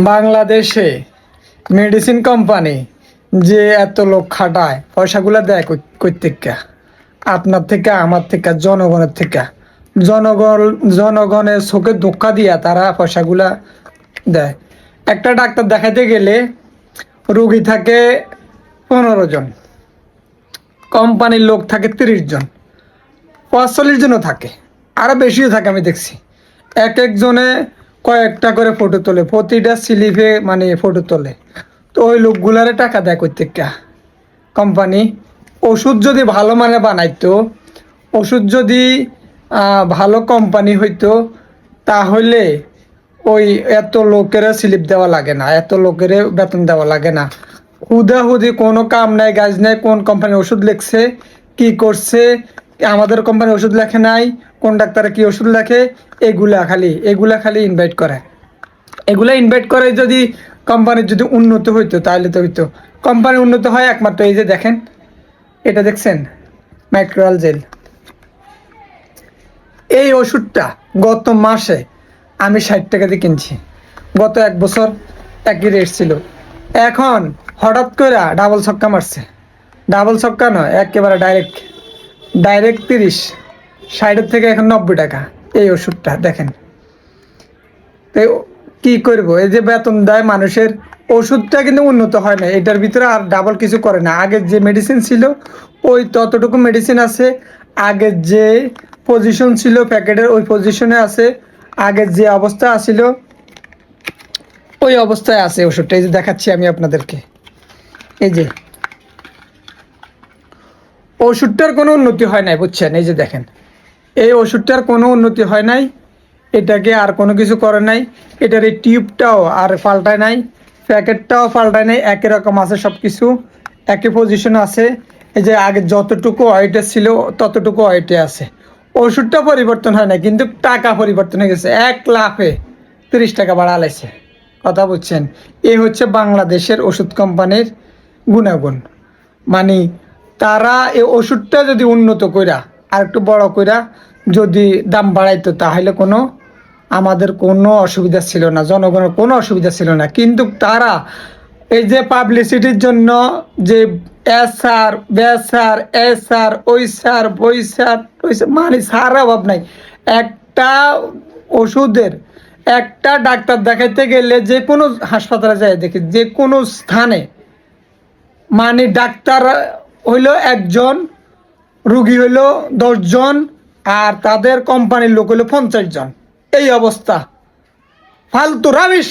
বাংলাদেশে medicine company যে এত লোক খাটায় পয়সাগুলো দেয় কই থেকে? আপনার থেকে, আমার থেকে, জনগণের থেকে। জনগণের চোখে ধোক্কা দিয়া তারা পয়সাগুলা দেয়। একটা ডাক্তার দেখাইতে গেলে রোগী থাকে 15 জন, কোম্পানির লোক থাকে 30 জন, 45 জনও থাকে, আরো বেশিও থাকে। আমি দেখছি এক একজনে কয়েকটা করে ফটো তোলে, প্রতিটা স্লিপে মানে ফটো তোলে। তো ওই লোকগুলারে টাকা দেয় কইতেকা কোম্পানি। ওষুধ যদি ভালো মানে বানাইতো, ওষুধ যদি ভালো কোম্পানি হইতো, তাহলে ওই এত লোকের স্লিপ দেওয়া লাগে না, এত লোকের বেতন দেওয়া লাগে না। হুদাহুদি কোনো কাম নাই, কাজ নাই, কোন কোম্পানি ওষুধ লিখছে, কি করছে, আমাদের কোম্পানি ওষুধ লেখে নাই, কোন ডাক্তারে কি ওষুধ লেখে, এগুলা খালি ইনভাইট করে। যদি কোম্পানির যদি উন্নত হইতো তাহলে তো হইতো। কোম্পানি উন্নত হয় একমাত্র এই যে দেখেন, এটা দেখছেন ম্যাক্রোয়াল জেল। এই ওষুধটা গত মাসে আমি 60 টাকা দিয়ে কিনছি। গত 1 বছর একই রেট ছিল, এখন হঠাৎ করে ডাবল ছক্কা মারছে। ডাবল ছক্কা নয়, একেবারে ডাইরেক্ট 30-60 থেকে এখন 90 টাকা এই ওষুধটা দেখেন। তো কি করব, এই যে বেতন দেয় মানুষের, ওষুধটা কিন্তু উন্নত হয় না, এটার ভিতরে আর ডাবল কিছু করে না। আগের যে মেডিসিন ছিল ওই ততটুকু মেডিসিন আছে, আগের যে পজিশন ছিল প্যাকেটের ওই পজিশনে আছে, আগের যে অবস্থা আছিল ওই অবস্থায় আছে ওষুধটা। এই যে দেখাচ্ছি আমি আপনাদেরকে, এই যে ওষুধটার কোনো উন্নতি হয় নাই, বুঝছেন? এই যে দেখেন, এই ওষুধটার কোনো উন্নতি হয় নাই, এটাকে আর কোনো কিছু করে নাই। এটার এই টিউবটাও আর পাল্টায় নাই, প্যাকেটটাও পাল্টায় নাই, একই রকম আছে, সব কিছু একই পজিশনে আছে। এই যে আগে যতটুকু ওয়েটে ছিল ততটুকু ওয়েটে আছে। ওষুধটা পরিবর্তন হয় না, কিন্তু টাকা পরিবর্তন হয়ে গেছে। 1 লাফে 30 টাকা বাড়ালাইছে। কথা বুঝছেন? এই হচ্ছে বাংলাদেশের ওষুধ কোম্পানির গুণাগুণ। মানে তারা এই ওষুধটা যদি উন্নত কইরা আর একটু বড় কইরা যদি দাম বাড়াইতো, তাহলে আমাদের কোনো অসুবিধা ছিল না, জনগণের কোনো অসুবিধা ছিল না। কিন্তু তারা এই যে পাবলিসিটির জন্য যে এস আর ওই স্যার বই স্যার মানে সার অভাব নাই। একটা ওষুধের একটা ডাক্তার দেখাইতে গেলে যে কোনো হাসপাতালে যায় দেখি, যে কোনো স্থানে মানে ডাক্তার হইল 1 জন, রুগী হইল 10 জন, আর তাদের কোম্পানির লোক হইল 50 জন। এই অবস্থা, ফালতু রাবিশ।